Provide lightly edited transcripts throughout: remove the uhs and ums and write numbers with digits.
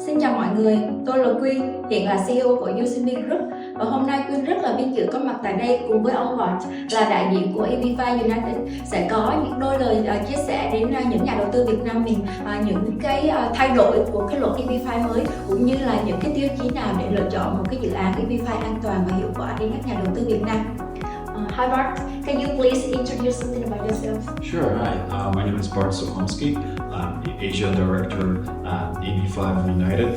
Xin chào mọi người, tôi là Quyên, hiện là CEO của Usimi Group và hôm nay Quyên rất là vinh dự có mặt tại đây cùng với ông Hoạt là đại diện của EB-5 United sẽ có những đôi lời chia sẻ đến những nhà đầu tư Việt Nam mình những cái thay đổi của cái luật EB-5 mới cũng như là những cái tiêu chí nào để lựa chọn một cái dự án EB-5 an toàn và hiệu quả đến các nhà đầu tư Việt Nam. Hi Bart, can you please introduce something about yourself? Sure. Hi, my name is Bart Sokomsky. I'm the Asia Director at EB-5 United.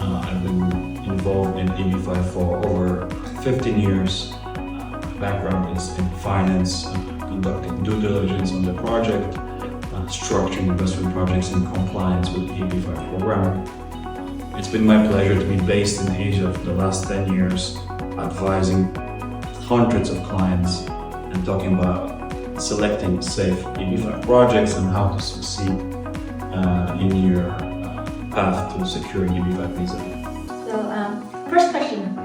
I've been involved in EB-5 for over 15 years. My background is in finance, conducting due diligence on the project, structuring investment projects in compliance with the EB-5 program. It's been my pleasure to be based in Asia for the last 10 years, advising hundreds of clients and talking about selecting safe EB-5 projects and how to succeed in your path to secure EB-5 visa. So, first question.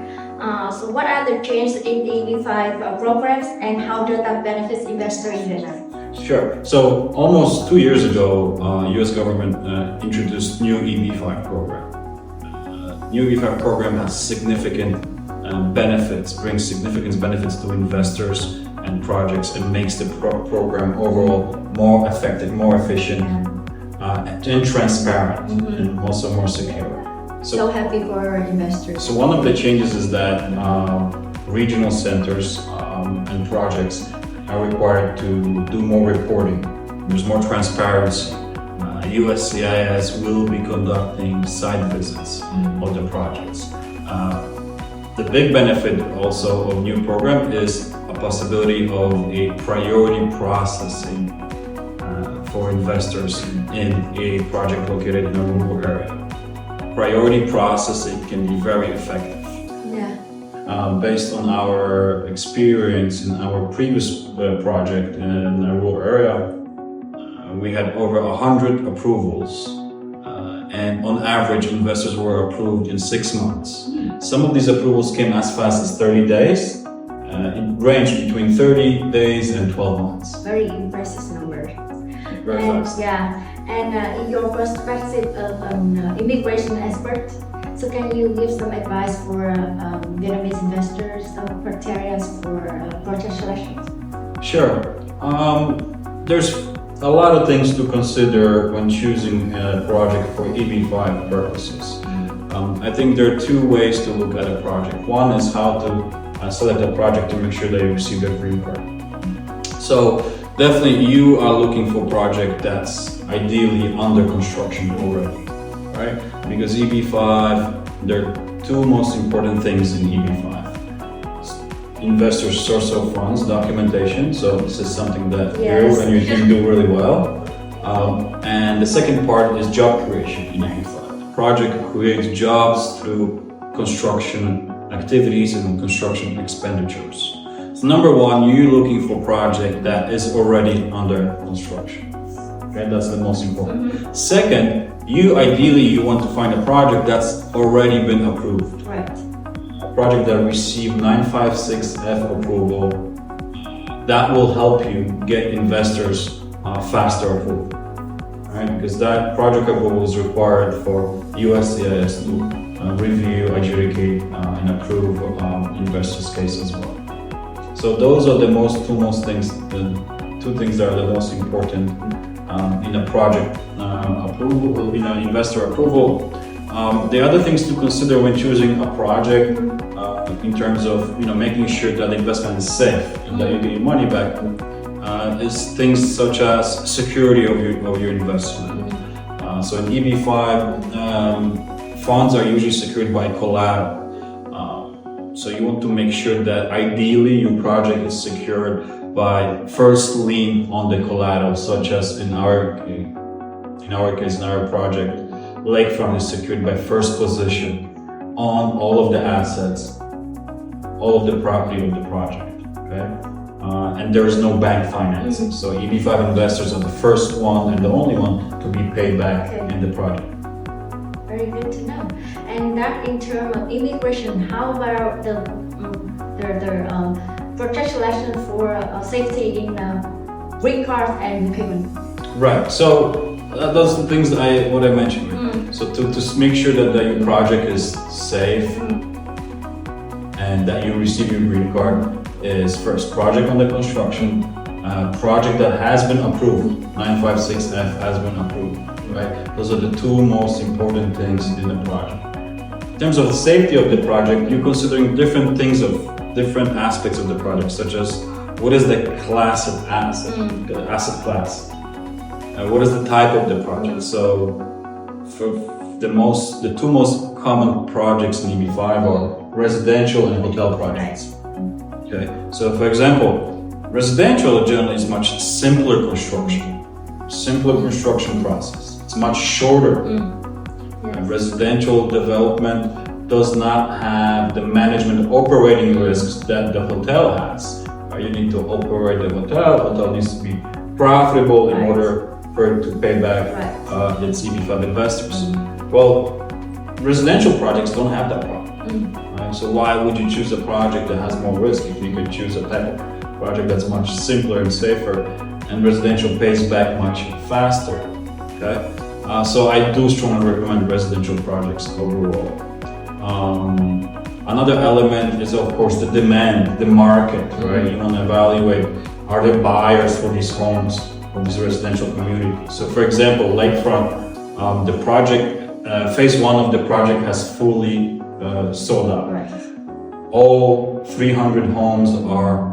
So what are the changes in the EB-5 programs and how does that benefit investors in general? Sure. So almost 2 years ago, U.S. government introduced new EB-5 program. New EB-5 program has significant benefits, brings significant benefits to investors and projects and makes the program overall more effective, more efficient, and transparent, and also more secure. So happy for investors. So one of the changes is that regional centers and projects are required to do more reporting. There's more transparency. USCIS will be conducting site visits of the projects. The big benefit also of new program is a possibility of a priority processing for investors in a project located in a rural area. Priority processing can be very effective. Yeah. Based on our experience in our previous project in a rural area, we had over 100 approvals. And on average, investors were approved in 6 months. Some of these approvals came as fast as 30 days. It ranged between 30 days and 12 months. Very impressive number. Very fast. Yeah, and in your perspective of an immigration expert, so can you give some advice for Vietnamese investors, some criteria for project selection? Sure. There's a lot of things to consider when choosing a project for EB-5 purposes. I think there are two ways to look at a project. One is how to select a project to make sure that you receive a green card. So definitely you are looking for a project that's ideally under construction already, right? Because EB-5, there are two most important things in EB-5. Investors' source of funds, documentation, so this is something that you and your team do really well. And the second part is job creation in EB-5. The project creates jobs through construction activities and construction expenditures. So number one, you're looking for a project that is already under construction. Okay, that's the most important. Second, you want to find a project that's already been approved. Right. Project that received 956F approval, that will help you get investors faster approval, right? Because that project approval is required for USCIS to review, adjudicate, and approve investors' case as well. So those are the two things that are the most important in a project approval, in an investor approval. The other things to consider when choosing a project in terms of making sure that the investment is safe and that you get your money back is things such as security of your investment. So in EB-5, funds are usually secured by collateral. So you want to make sure that ideally your project is secured by first lien on the collateral, such as in our project, Lakefront is secured by first position on all of the assets, all of the property of the project, okay? And there is no bank financing, so EB-5 investors are the first one and the only one to be paid back in the project. Very good to know. And that in terms of immigration, how about the project selection for safety in green card and repayment? Right, so those are the things what I mentioned. So to make sure that your project is safe and that you receive your green card is first project under construction, project that has been approved, 956F has been approved, right? Those are the two most important things in the project. In terms of the safety of the project, you're considering different things of different aspects of the project, such as what is the class of asset, the asset class, what is the type of the project. So for the two most common projects in EB-5 are residential and hotel projects. Okay, so for example, residential generally is much simpler construction process. It's much shorter. Residential development does not have the management operating risks that the hotel has. You need to operate the hotel. Hotel needs to be profitable in order for it to pay back its EB-5 investors. Well, residential projects don't have that problem. Right? So why would you choose a project that has more risk if you could choose a type of project that's much simpler and safer, and residential pays back much faster? Okay, so I do strongly recommend residential projects overall. Another element is, of course, the demand, the market, right? You want to evaluate, are there buyers for these homes, for this residential community? So for example, Lakefront, the project, phase 1 of the project has fully sold out. All 300 homes are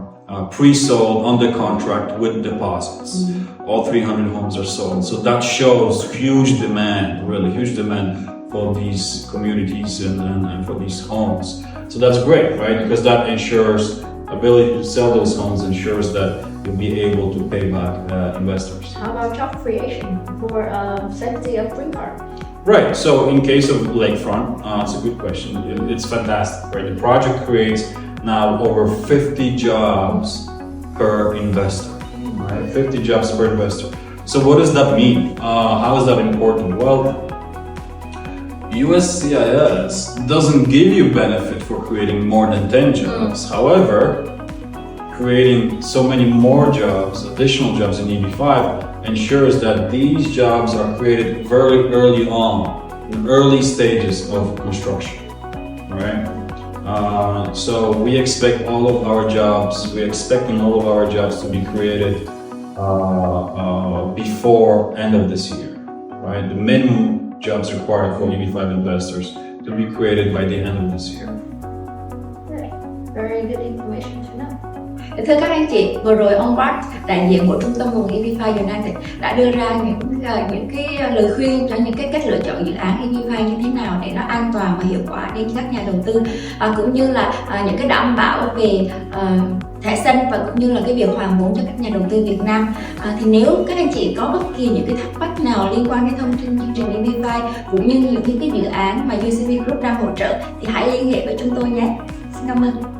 pre-sold under contract with deposits. All 300 homes are sold. So that shows huge demand, really huge demand for these communities and for these homes. So that's great, right? Because that ensures ability to sell those homes, ensures that you'll be able to pay back investors. How about job creation for safety of green card? Right, so in case of Lakefront, it's a good question. It's fantastic, right? The project creates now over 50 jobs per investor, right? 50 jobs per investor. So what does that mean? How is that important? Well, USCIS doesn't give you benefit for creating more than 10 jobs. However, creating so many more jobs, additional jobs in EB-5, ensures that these jobs are created very early on, in early stages of construction, right? So we expect all of our jobs, we're expecting all of our jobs to be created before end of this year, right? The minimum jobs required for EB-5 investors to be created by the end of this year. Right. Very good information to know. Thưa các anh chị, vừa rồi ông Bart, đại diện của trung tâm nguồn EB-5 United đã đưa ra những cái lời khuyên cho những cái cách lựa chọn dự án EB-5 như thế nào để nó an toàn và hiệu quả đến các nhà đầu tư, cũng như là những cái đảm bảo về thẻ xanh và cũng như là cái việc hoàn vốn cho các nhà đầu tư Việt Nam. Thì nếu các anh chị có bất kỳ những cái thắc mắc nào liên quan đến thông tin chương trình EB-5 cũng như những cái dự án mà Usimi Group đang hỗ trợ thì hãy liên hệ với chúng tôi nhé. Xin cảm ơn.